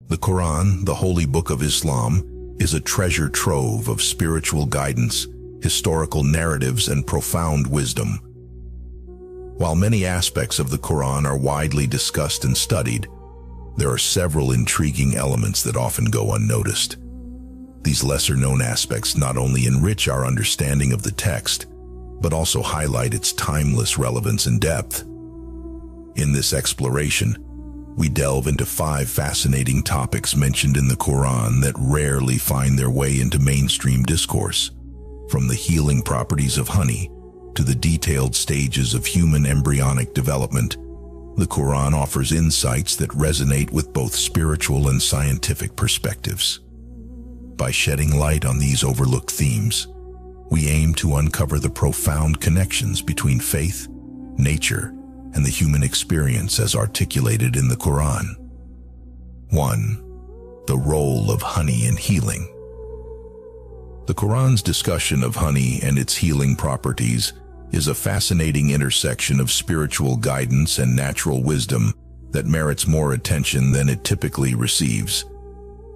The Quran, the holy book of Islam, is a treasure trove of spiritual guidance, historical narratives, and profound wisdom. While many aspects of the Quran are widely discussed and studied, there are several intriguing elements that often go unnoticed. These lesser-known aspects not only enrich our understanding of the text, but also highlight its timeless relevance and depth. In this exploration, we delve into 5 fascinating topics mentioned in the Quran that rarely find their way into mainstream discourse, from the healing properties of honey to the detailed stages of human embryonic development. The Quran offers insights that resonate with both spiritual and scientific perspectives. By shedding light on these overlooked themes, we aim to uncover the profound connections between faith, nature, and the human experience as articulated in the Quran. 1. The role of honey in healing. The Quran's discussion of honey and its healing properties is a fascinating intersection of spiritual guidance and natural wisdom that merits more attention than it typically receives.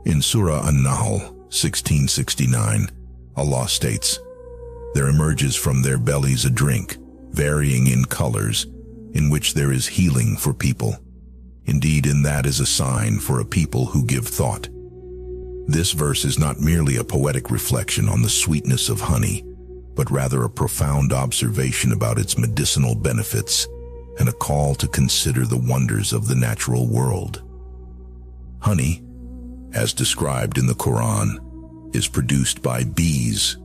In Surah An-Nahl 1669, Allah states, "There emerges from their bellies a drink, varying in colors, in which there is healing for people. Indeed, in that is a sign for a people who give thought." This verse is not merely a poetic reflection on the sweetness of honey, but rather a profound observation about its medicinal benefits and a call to consider the wonders of the natural world. Honey, as described in the Quran, is produced by bees,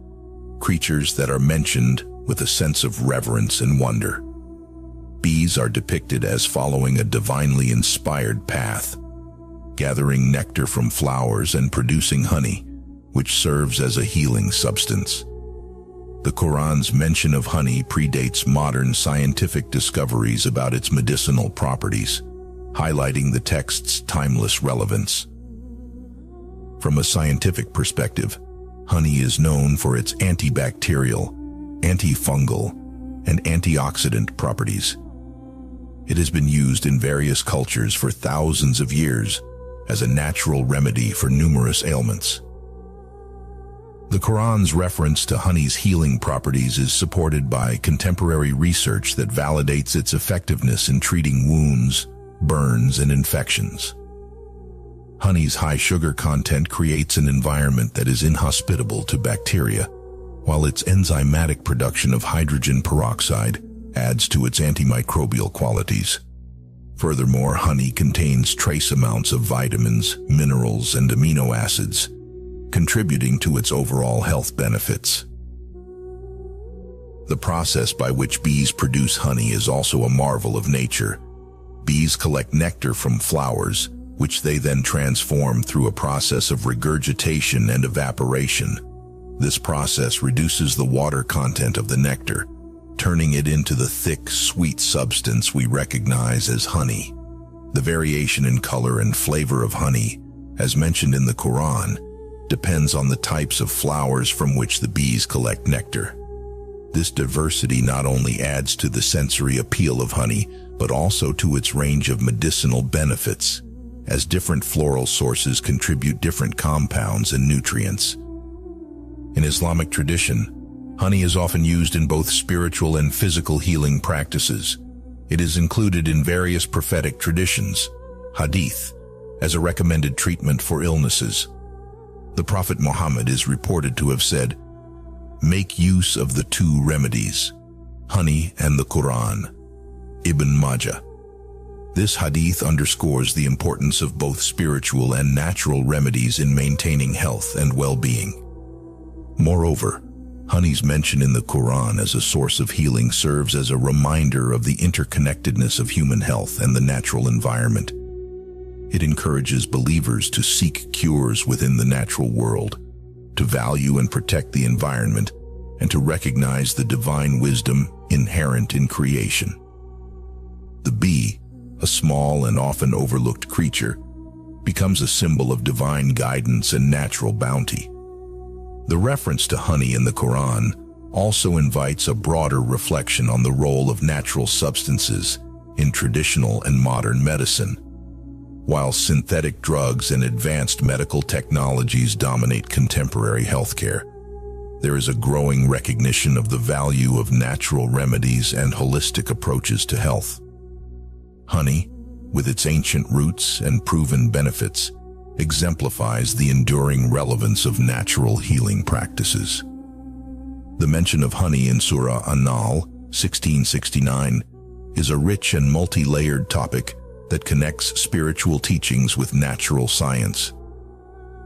creatures that are mentioned with a sense of reverence and wonder. Bees are depicted as following a divinely inspired path, gathering nectar from flowers and producing honey, which serves as a healing substance. The Quran's mention of honey predates modern scientific discoveries about its medicinal properties, highlighting the text's timeless relevance. From a scientific perspective, honey is known for its antibacterial, antifungal, and antioxidant properties. It has been used in various cultures for thousands of years as a natural remedy for numerous ailments. The Quran's reference to honey's healing properties is supported by contemporary research that validates its effectiveness in treating wounds, burns, and infections. Honey's high sugar content creates an environment that is inhospitable to bacteria, while its enzymatic production of hydrogen peroxide adds to its antimicrobial qualities. Furthermore, honey contains trace amounts of vitamins, minerals, and amino acids, contributing to its overall health benefits. The process by which bees produce honey is also a marvel of nature. Bees collect nectar from flowers, which they then transform through a process of regurgitation and evaporation. This process reduces the water content of the nectar, turning it into the thick, sweet substance we recognize as honey. The variation in color and flavor of honey, as mentioned in the Quran, depends on the types of flowers from which the bees collect nectar. This diversity not only adds to the sensory appeal of honey, but also to its range of medicinal benefits, as different floral sources contribute different compounds and nutrients. In Islamic tradition, honey is often used in both spiritual and physical healing practices. It is included in various prophetic traditions, hadith, as a recommended treatment for illnesses. The Prophet Muhammad is reported to have said, "Make use of the 2 remedies, honey and the Quran." Ibn Majah. This hadith underscores the importance of both spiritual and natural remedies in maintaining health and well-being. Moreover, honey's mention in the Quran as a source of healing serves as a reminder of the interconnectedness of human health and the natural environment. It encourages believers to seek cures within the natural world, to value and protect the environment, and to recognize the divine wisdom inherent in creation. The bee, a small and often overlooked creature, becomes a symbol of divine guidance and natural bounty. The reference to honey in the Quran also invites a broader reflection on the role of natural substances in traditional and modern medicine. While synthetic drugs and advanced medical technologies dominate contemporary healthcare, there is a growing recognition of the value of natural remedies and holistic approaches to health. Honey, with its ancient roots and proven benefits, exemplifies the enduring relevance of natural healing practices. The mention of honey in Surah An-Nahl 1669 is a rich and multi-layered topic that connects spiritual teachings with natural science.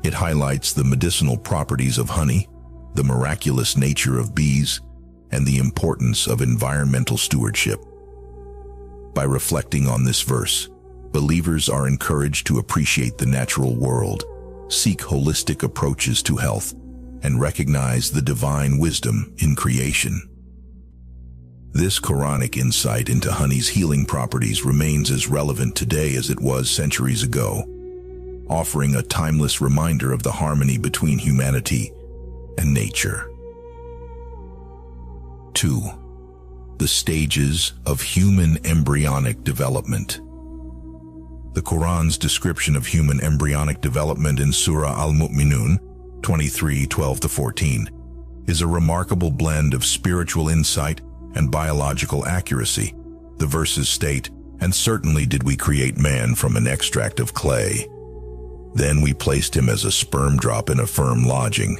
It highlights the medicinal properties of honey, the miraculous nature of bees, and the importance of environmental stewardship. By reflecting on this verse, believers are encouraged to appreciate the natural world, seek holistic approaches to health, and recognize the divine wisdom in creation. This Quranic insight into honey's healing properties remains as relevant today as it was centuries ago, offering a timeless reminder of the harmony between humanity and nature. 2. The stages of human embryonic development. The Quran's description of human embryonic development in Surah Al-Mu'minun 23:12-14 is a remarkable blend of spiritual insight and biological accuracy. The verses state, "And certainly did we create man from an extract of clay. Then we placed him as a sperm drop in a firm lodging.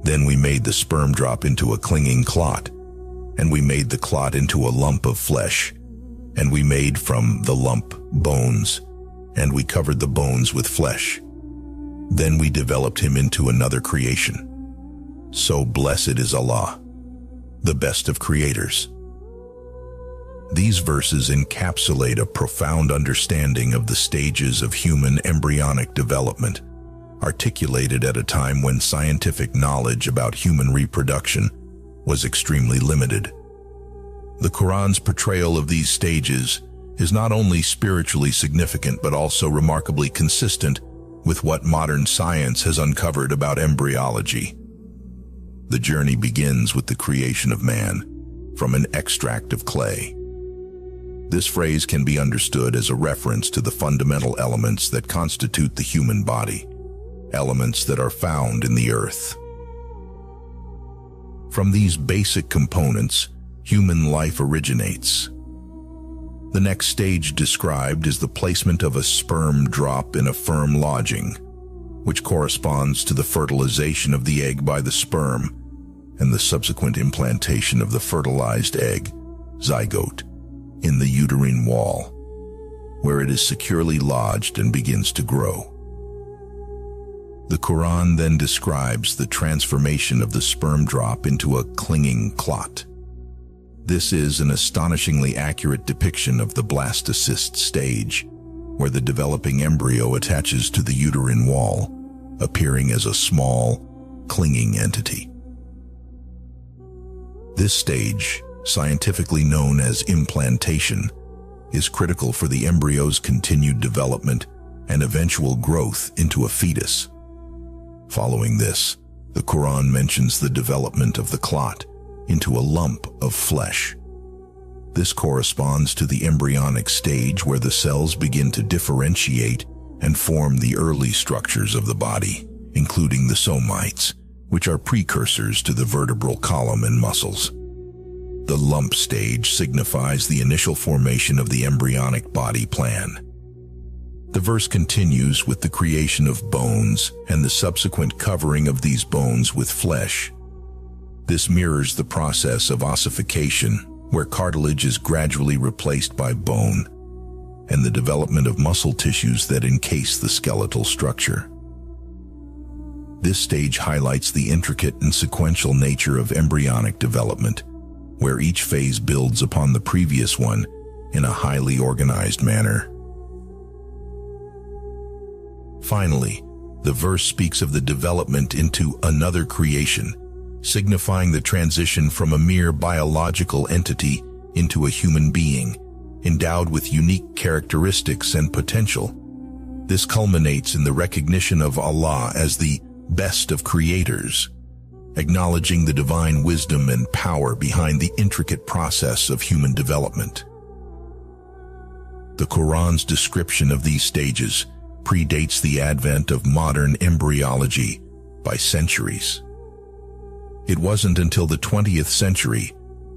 Then we made the sperm drop into a clinging clot, and we made the clot into a lump of flesh, and we made from the lump bones, and we covered the bones with flesh. Then we developed him into another creation. So blessed is Allah, the best of creators." These verses encapsulate a profound understanding of the stages of human embryonic development, articulated at a time when scientific knowledge about human reproduction was extremely limited. The Quran's portrayal of these stages is not only spiritually significant but also remarkably consistent with what modern science has uncovered about embryology. The journey begins with the creation of man from an extract of clay. This phrase can be understood as a reference to the fundamental elements that constitute the human body, elements that are found in the earth. From these basic components, human life originates. The next stage described is the placement of a sperm drop in a firm lodging, which corresponds to the fertilization of the egg by the sperm and the subsequent implantation of the fertilized egg, zygote, in the uterine wall, where it is securely lodged and begins to grow. The Quran then describes the transformation of the sperm drop into a clinging clot. This is an astonishingly accurate depiction of the blastocyst stage, where the developing embryo attaches to the uterine wall, appearing as a small, clinging entity. This stage, scientifically known as implantation, is critical for the embryo's continued development and eventual growth into a fetus. Following this, the Quran mentions the development of the clot into a lump of flesh. This corresponds to the embryonic stage where the cells begin to differentiate and form the early structures of the body, including the somites, which are precursors to the vertebral column and muscles. The lump stage signifies the initial formation of the embryonic body plan. The verse continues with the creation of bones and the subsequent covering of these bones with flesh. This mirrors the process of ossification, where cartilage is gradually replaced by bone, and the development of muscle tissues that encase the skeletal structure. This stage highlights the intricate and sequential nature of embryonic development, where each phase builds upon the previous one in a highly organized manner. Finally, the verse speaks of the development into another creation, signifying the transition from a mere biological entity into a human being, endowed with unique characteristics and potential. This culminates in the recognition of Allah as the best of creators, acknowledging the divine wisdom and power behind the intricate process of human development. The Quran's description of these stages predates the advent of modern embryology by centuries. It wasn't until the 20th century,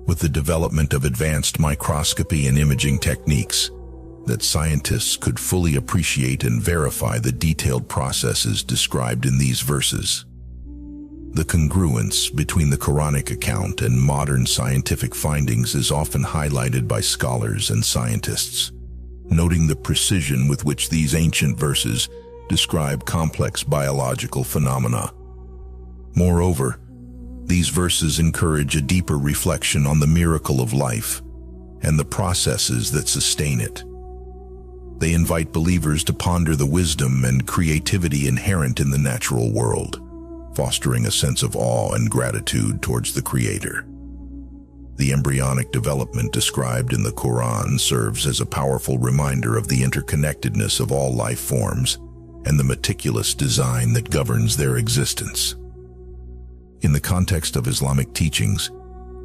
with the development of advanced microscopy and imaging techniques, that scientists could fully appreciate and verify the detailed processes described in these verses. The congruence between the Quranic account and modern scientific findings is often highlighted by scholars and scientists, noting the precision with which these ancient verses describe complex biological phenomena. Moreover, these verses encourage a deeper reflection on the miracle of life and the processes that sustain it. They invite believers to ponder the wisdom and creativity inherent in the natural world, fostering a sense of awe and gratitude towards the Creator. The embryonic development described in the Quran serves as a powerful reminder of the interconnectedness of all life forms and the meticulous design that governs their existence. In the context of Islamic teachings,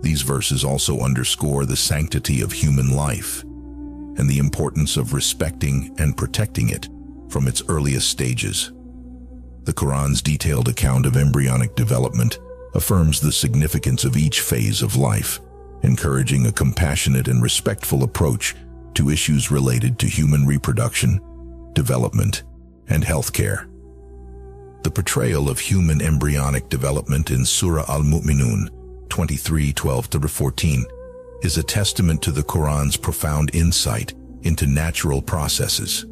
these verses also underscore the sanctity of human life and the importance of respecting and protecting it from its earliest stages. The Quran's detailed account of embryonic development affirms the significance of each phase of life, encouraging a compassionate and respectful approach to issues related to human reproduction, development, and healthcare. The portrayal of human embryonic development in Surah Al-Mu'minun 23:12-14 is a testament to the Quran's profound insight into natural processes.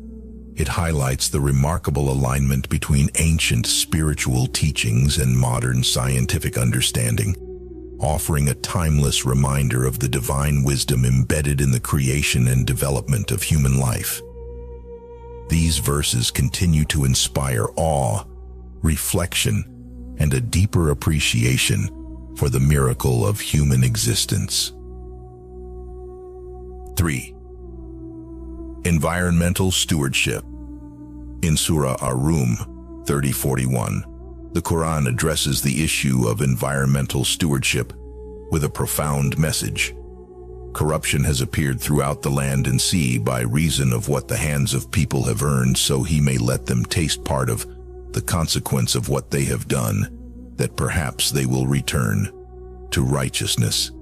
It highlights the remarkable alignment between ancient spiritual teachings and modern scientific understanding, offering a timeless reminder of the divine wisdom embedded in the creation and development of human life. These verses continue to inspire awe, reflection, and a deeper appreciation for the miracle of human existence. 3. Environmental stewardship. In Surah Ar-Rum 30:41, the Quran addresses the issue of environmental stewardship with a profound message. Corruption has appeared throughout the land and sea by reason of what the hands of people have earned, so he may let them taste part of the consequence of what they have done, that perhaps they will return to righteousness.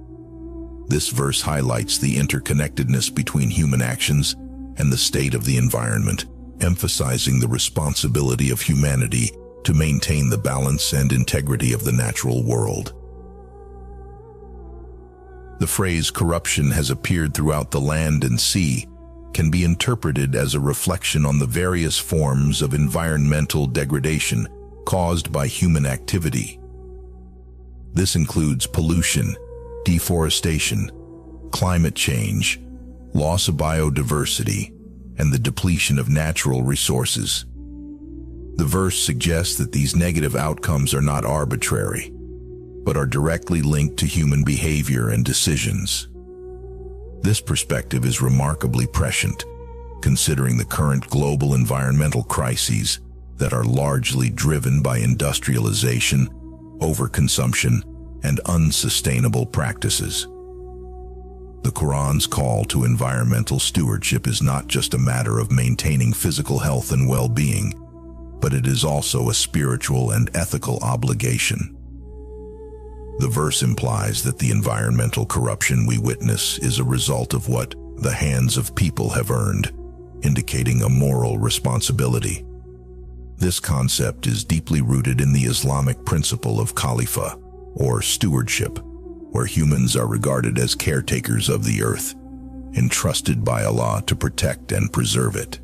This verse highlights the interconnectedness between human actions and the state of the environment, emphasizing the responsibility of humanity to maintain the balance and integrity of the natural world. The phrase "corruption has appeared throughout the land and sea" can be interpreted as a reflection on the various forms of environmental degradation caused by human activity. This includes pollution, deforestation, climate change, loss of biodiversity, and the depletion of natural resources. The verse suggests that these negative outcomes are not arbitrary, but are directly linked to human behavior and decisions. This perspective is remarkably prescient, considering the current global environmental crises that are largely driven by industrialization, overconsumption, and unsustainable practices. The Quran's call to environmental stewardship is not just a matter of maintaining physical health and well-being, but it is also a spiritual and ethical obligation. The verse implies that the environmental corruption we witness is a result of what the hands of people have earned, indicating a moral responsibility. This concept is deeply rooted in the Islamic principle of Khalifa, or stewardship, where humans are regarded as caretakers of the earth, entrusted by Allah to protect and preserve it.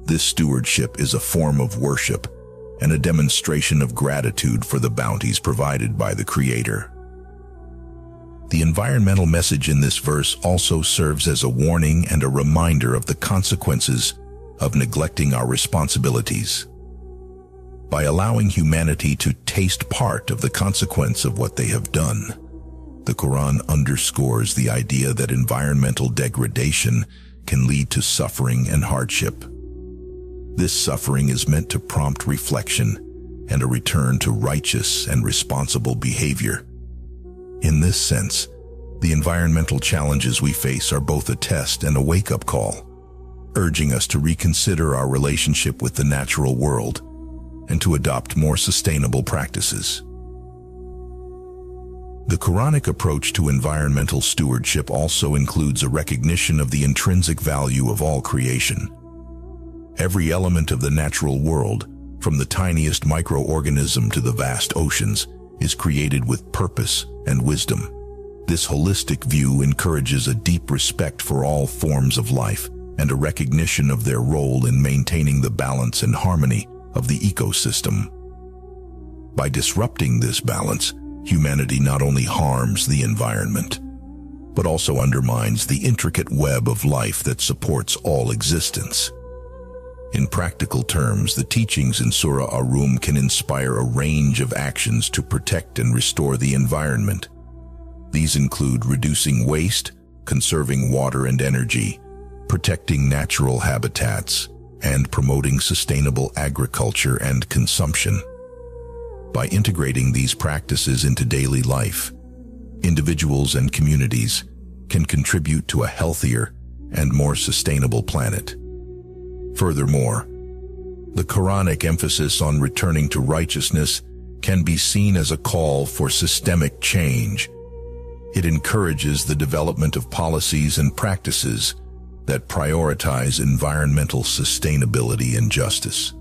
This stewardship is a form of worship and a demonstration of gratitude for the bounties provided by the Creator. The environmental message in this verse also serves as a warning and a reminder of the consequences of neglecting our responsibilities. By allowing humanity to taste part of the consequence of what they have done, the Quran underscores the idea that environmental degradation can lead to suffering and hardship. This suffering is meant to prompt reflection and a return to righteous and responsible behavior. In this sense, The environmental challenges we face are both a test and a wake-up call, urging us to reconsider our relationship with the natural world and to adopt more sustainable practices. The Quranic approach to environmental stewardship also includes a recognition of the intrinsic value of all creation. Every element of the natural world, from the tiniest microorganism to the vast oceans, is created with purpose and wisdom. This holistic view encourages a deep respect for all forms of life and a recognition of their role in maintaining the balance and harmony of the ecosystem. By disrupting this balance, humanity not only harms the environment, but also undermines the intricate web of life that supports all existence. In practical terms, the teachings in Surah Ar-Rum can inspire a range of actions to protect and restore the environment. These include reducing waste, conserving water and energy, protecting natural habitats, and promoting sustainable agriculture and consumption. By integrating these practices into daily life, individuals and communities can contribute to a healthier and more sustainable planet. Furthermore, the Quranic emphasis on returning to righteousness can be seen as a call for systemic change. It encourages the development of policies and practices that prioritize environmental sustainability and justice.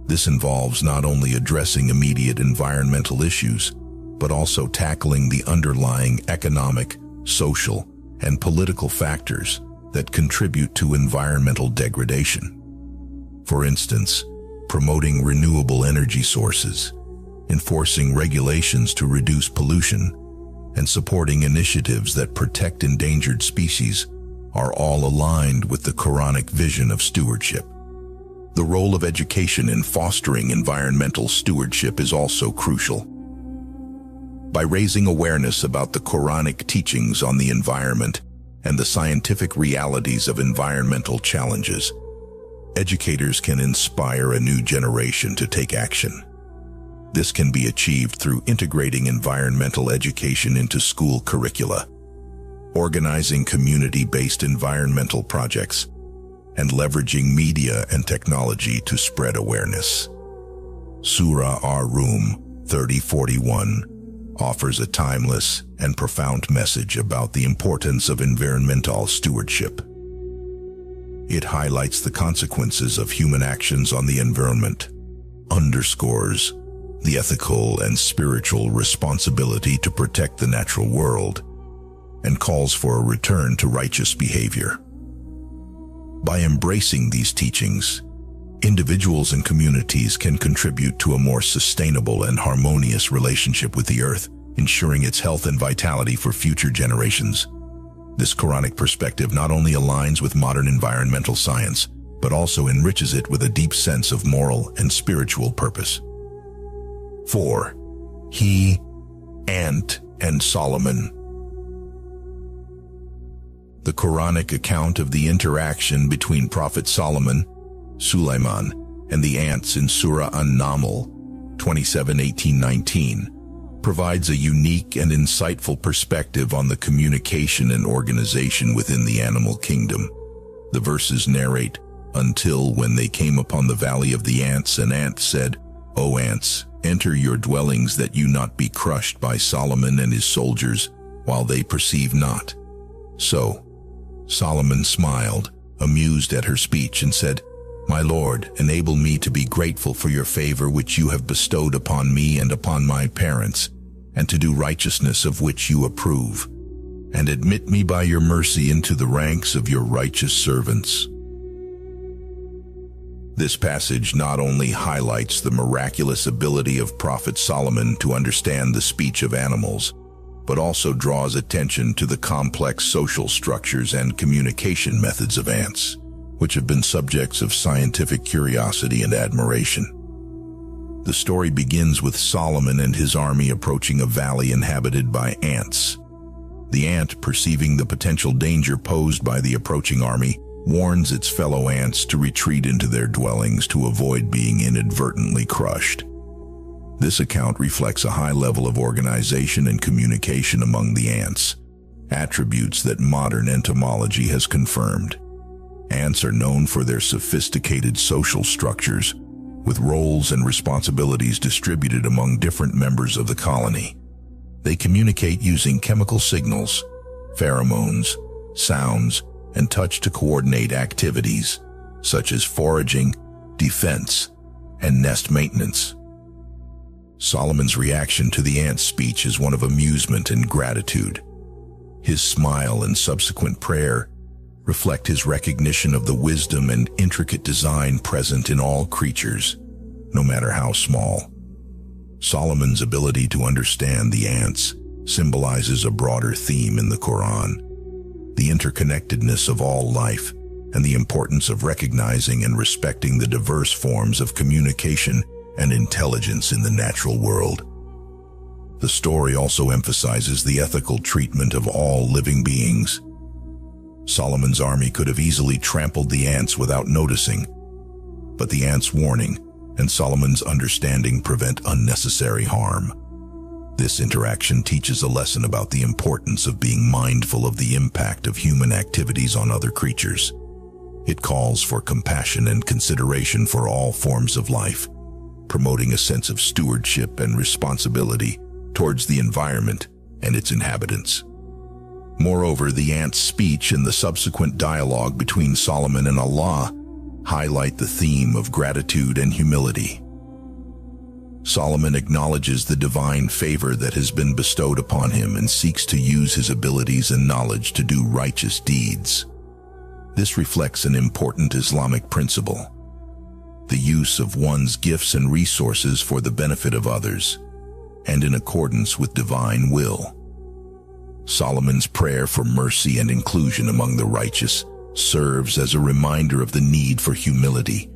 This involves not only addressing immediate environmental issues, but also tackling the underlying economic, social, and political factors that contribute to environmental degradation. For instance, promoting renewable energy sources, enforcing regulations to reduce pollution, and supporting initiatives that protect endangered species are all aligned with the Quranic vision of stewardship. The role of education in fostering environmental stewardship is also crucial. By raising awareness about the Quranic teachings on the environment and the scientific realities of environmental challenges, educators can inspire a new generation to take action. This can be achieved through integrating environmental education into school curricula, organizing community-based environmental projects, and leveraging media and technology to spread awareness. Surah Ar-Rum 30:41 offers a timeless and profound message about the importance of environmental stewardship. It highlights the consequences of human actions on the environment, underscores the ethical and spiritual responsibility to protect the natural world, and calls for a return to righteous behavior. By embracing these teachings, individuals and communities can contribute to a more sustainable and harmonious relationship with the earth, ensuring its health and vitality for future generations. This Quranic perspective not only aligns with modern environmental science, but also enriches it with a deep sense of moral and spiritual purpose. 4. He, Ant, and Solomon. The Quranic account of the interaction between Prophet Solomon, Sulaiman, and the ants in Surah An-Naml 27:18-19 provides a unique and insightful perspective on the communication and organization within the animal kingdom. The verses narrate, "Until when they came upon the valley of the ants, an ant said, 'O ants, enter your dwellings that you not be crushed by Solomon and his soldiers, while they perceive not.' So Solomon smiled, amused at her speech, and said, 'My Lord, enable me to be grateful for your favor which you have bestowed upon me and upon my parents, and to do righteousness of which you approve, and admit me by your mercy into the ranks of your righteous servants.'" This passage not only highlights the miraculous ability of Prophet Solomon to understand the speech of animals, but also draws attention to the complex social structures and communication methods of ants, which have been subjects of scientific curiosity and admiration. The story begins with Solomon and his army approaching a valley inhabited by ants. The ant, perceiving the potential danger posed by the approaching army, warns its fellow ants to retreat into their dwellings to avoid being inadvertently crushed. This account reflects a high level of organization and communication among the ants, attributes that modern entomology has confirmed. Ants are known for their sophisticated social structures, with roles and responsibilities distributed among different members of the colony. They communicate using chemical signals, pheromones, sounds, and touch to coordinate activities, such as foraging, defense, and nest maintenance. Solomon's reaction to the ant's speech is one of amusement and gratitude. His smile and subsequent prayer reflect his recognition of the wisdom and intricate design present in all creatures, no matter how small. Solomon's ability to understand the ants symbolizes a broader theme in the Quran: the interconnectedness of all life and the importance of recognizing and respecting the diverse forms of communication and intelligence in the natural world. The story also emphasizes the ethical treatment of all living beings. Solomon's army could have easily trampled the ants without noticing, but the ants' warning and Solomon's understanding prevent unnecessary harm. This interaction teaches a lesson about the importance of being mindful of the impact of human activities on other creatures. It calls for compassion and consideration for all forms of life, promoting a sense of stewardship and responsibility towards the environment and its inhabitants. Moreover, the ant's speech and the subsequent dialogue between Solomon and Allah highlight the theme of gratitude and humility. Solomon acknowledges the divine favor that has been bestowed upon him and seeks to use his abilities and knowledge to do righteous deeds. This reflects an important Islamic principle: the use of one's gifts and resources for the benefit of others, and in accordance with divine will. Solomon's prayer for mercy and inclusion among the righteous serves as a reminder of the need for humility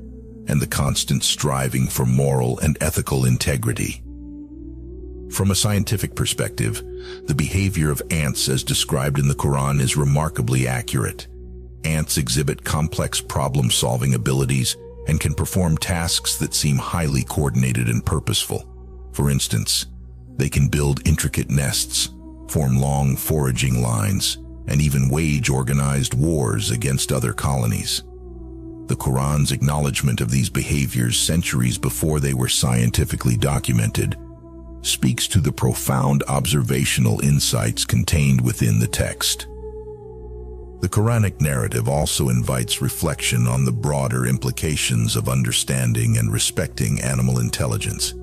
and the constant striving for moral and ethical integrity. From a scientific perspective, the behavior of ants as described in the Quran is remarkably accurate. Ants exhibit complex problem-solving abilities and can perform tasks that seem highly coordinated and purposeful. For instance, they can build intricate nests, form long foraging lines, and even wage organized wars against other colonies. The Quran's acknowledgement of these behaviors centuries before they were scientifically documented speaks to the profound observational insights contained within the text. The Quranic narrative also invites reflection on the broader implications of understanding and respecting animal intelligence.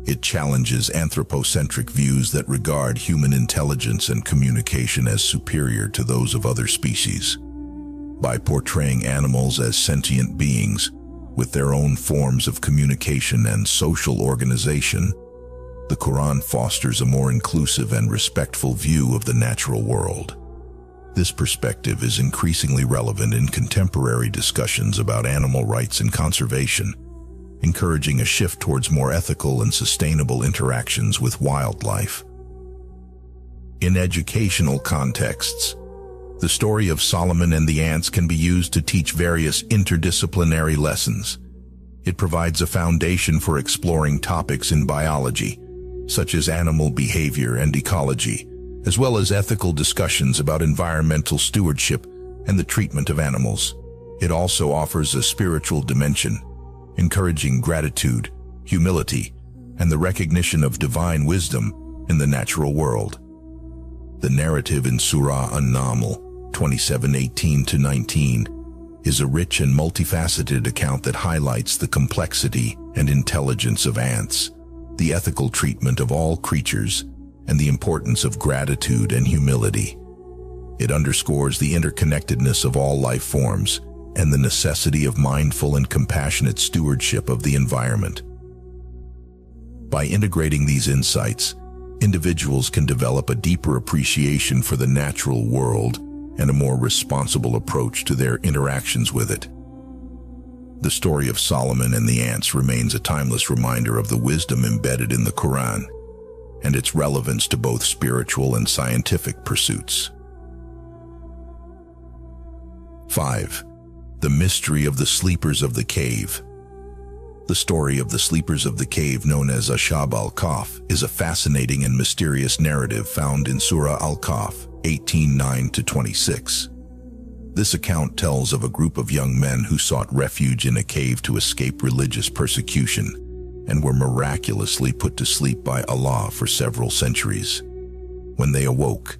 It challenges anthropocentric views that regard human intelligence and communication as superior to those of other species. By portraying animals as sentient beings with their own forms of communication and social organization, the Quran fosters a more inclusive and respectful view of the natural world. This perspective is increasingly relevant in contemporary discussions about animal rights and conservation, encouraging a shift towards more ethical and sustainable interactions with wildlife. In educational contexts, the story of Solomon and the ants can be used to teach various interdisciplinary lessons. It provides a foundation for exploring topics in biology, such as animal behavior and ecology, as well as ethical discussions about environmental stewardship and the treatment of animals. It also offers a spiritual dimension, encouraging gratitude, humility, and the recognition of divine wisdom in the natural world. The narrative in Surah An-Naml 27:18-19 is a rich and multifaceted account that highlights the complexity and intelligence of ants, the ethical treatment of all creatures, and the importance of gratitude and humility. It underscores the interconnectedness of all life forms and the necessity of mindful and compassionate stewardship of the environment. By integrating these insights, individuals can develop a deeper appreciation for the natural world and a more responsible approach to their interactions with it. The story of Solomon and the ants remains a timeless reminder of the wisdom embedded in the Quran and its relevance to both spiritual and scientific pursuits. 5. The mystery of the sleepers of the cave. The story of the sleepers of the cave, known as Ashab al-Kahf, is a fascinating and mysterious narrative found in Surah Al-Kahf 18:9-26. This account tells of a group of young men who sought refuge in a cave to escape religious persecution and were miraculously put to sleep by Allah for several centuries. When they awoke,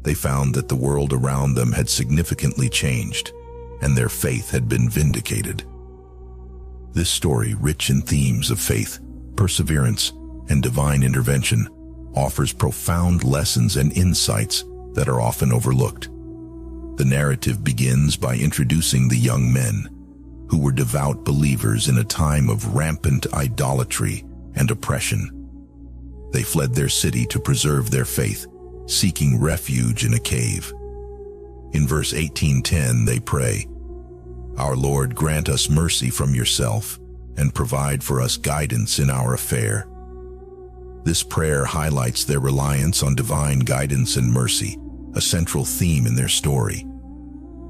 they found that the world around them had significantly changed and their faith had been vindicated. This story, rich in themes of faith, perseverance, and divine intervention, offers profound lessons and insights that are often overlooked. The narrative begins by introducing the young men, who were devout believers in a time of rampant idolatry and oppression. They fled their city to preserve their faith, seeking refuge in a cave. In verse 18:10 they pray, "Our Lord, grant us mercy from yourself and provide for us guidance in our affair." This prayer highlights their reliance on divine guidance and mercy, a central theme in their story.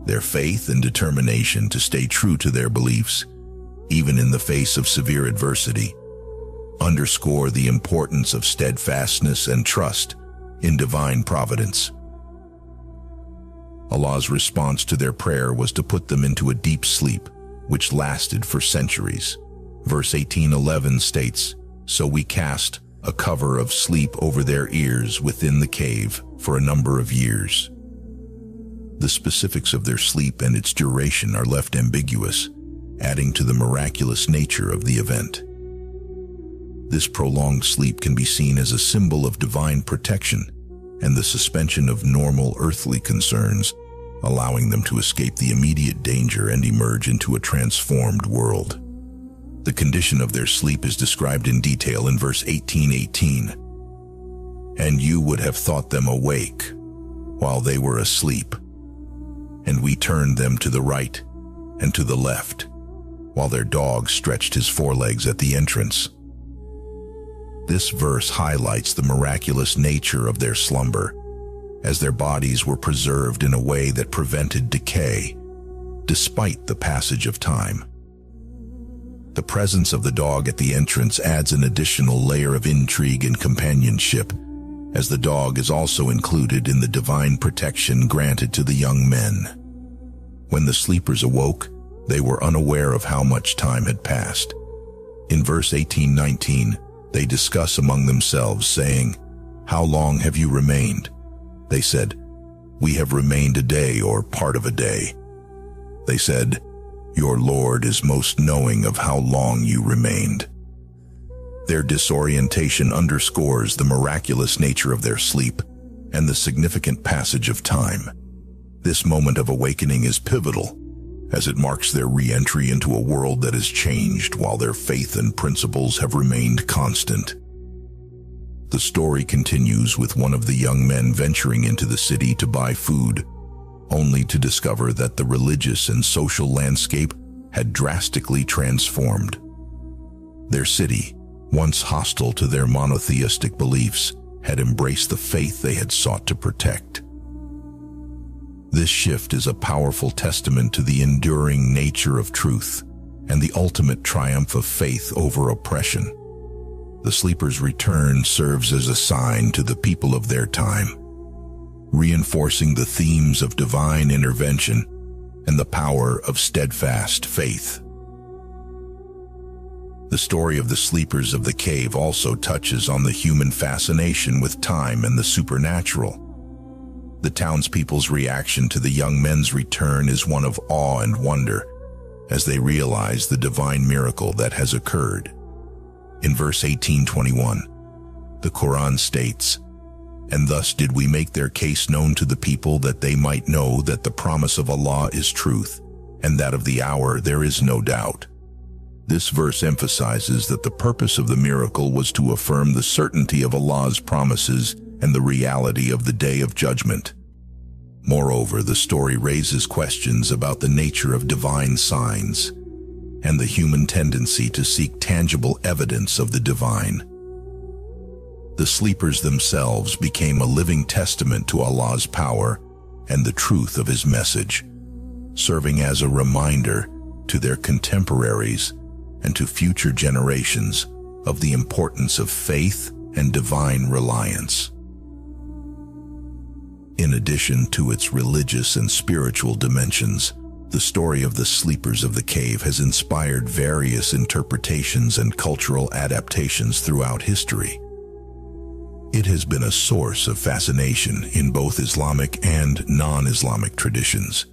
Their faith and determination to stay true to their beliefs, even in the face of severe adversity, underscore the importance of steadfastness and trust in divine providence. Allah's response to their prayer was to put them into a deep sleep, which lasted for centuries. Verse 18:11 states, "So we cast a cover of sleep over their ears within the cave for a number of years." The specifics of their sleep and its duration are left ambiguous, adding to the miraculous nature of the event. This prolonged sleep can be seen as a symbol of divine protection and the suspension of normal earthly concerns, allowing them to escape the immediate danger and emerge into a transformed world. The condition of their sleep is described in detail in verse 18:18. "And you would have thought them awake while they were asleep, and we turned them to the right and to the left, while their dog stretched his forelegs at the entrance." This verse highlights the miraculous nature of their slumber, as their bodies were preserved in a way that prevented decay, despite the passage of time. The presence of the dog at the entrance adds an additional layer of intrigue and companionship, as the dog is also included in the divine protection granted to the young men. When the sleepers awoke, they were unaware of how much time had passed. In verse 18:19, they discuss among themselves, saying, "How long have you remained?" They said, "We have remained a day or part of a day." They said, "Your Lord is most knowing of how long you remained." Their disorientation underscores the miraculous nature of their sleep and the significant passage of time. This moment of awakening is pivotal, as it marks their re-entry into a world that has changed while their faith and principles have remained constant. The story continues with one of the young men venturing into the city to buy food, only to discover that the religious and social landscape had drastically transformed. Their city, once hostile to their monotheistic beliefs, had embraced the faith they had sought to protect. This shift is a powerful testament to the enduring nature of truth and the ultimate triumph of faith over oppression. The sleepers' return serves as a sign to the people of their time, reinforcing the themes of divine intervention and the power of steadfast faith. The story of the sleepers of the cave also touches on the human fascination with time and the supernatural. The townspeople's reaction to the young men's return is one of awe and wonder, as they realize the divine miracle that has occurred. In verse 18:21, the Quran states, "And thus did we make their case known to the people, that they might know that the promise of Allah is truth, and that of the hour there is no doubt." This verse emphasizes that the purpose of the miracle was to affirm the certainty of Allah's promises and the reality of the Day of Judgment. Moreover, the story raises questions about the nature of divine signs and the human tendency to seek tangible evidence of the divine. The sleepers themselves became a living testament to Allah's power and the truth of His message, serving as a reminder to their contemporaries and to future generations of the importance of faith and divine reliance. In addition to its religious and spiritual dimensions, the story of the Sleepers of the Cave has inspired various interpretations and cultural adaptations throughout history. It has been a source of fascination in both Islamic and non-Islamic traditions,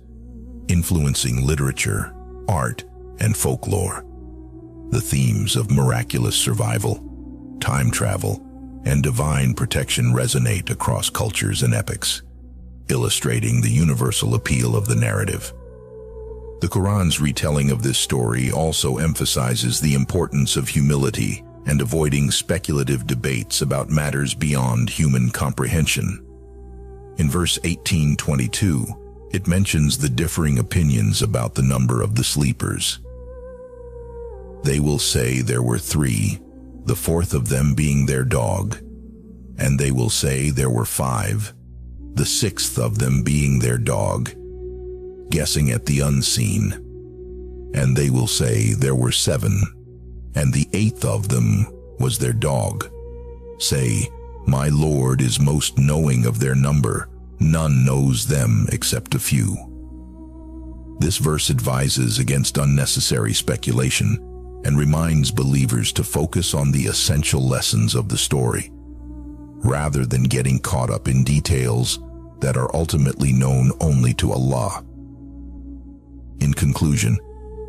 influencing literature, art, and folklore. The themes of miraculous survival, time travel, and divine protection resonate across cultures and epochs, illustrating the universal appeal of the narrative. The Quran's retelling of this story also emphasizes the importance of humility and avoiding speculative debates about matters beyond human comprehension. In verse 18:22, it mentions the differing opinions about the number of the sleepers. They will say there were 3, the fourth of them being their dog, and they will say there were 5, the sixth of them being their dog, guessing at the unseen, and they will say there were 7, and the 8th of them was their dog. Say, my Lord is most knowing of their number, none knows them except a few. This verse advises against unnecessary speculation and reminds believers to focus on the essential lessons of the story, rather than getting caught up in details that are ultimately known only to Allah. In conclusion,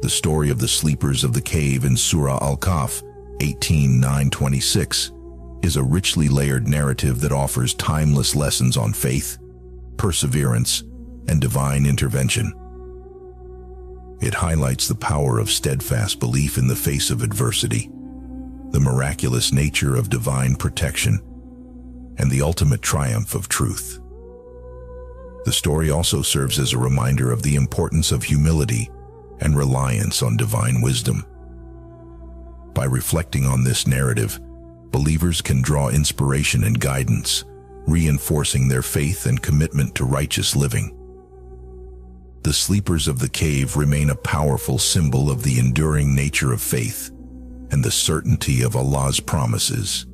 the story of the Sleepers of the Cave in Surah Al-Kahf 18:9-26 is a richly layered narrative that offers timeless lessons on faith, perseverance, and divine intervention. It highlights the power of steadfast belief in the face of adversity, the miraculous nature of divine protection, and the ultimate triumph of truth. The story also serves as a reminder of the importance of humility and reliance on divine wisdom. By reflecting on this narrative, believers can draw inspiration and guidance, reinforcing their faith and commitment to righteous living. The Sleepers of the Cave remain a powerful symbol of the enduring nature of faith and the certainty of Allah's promises.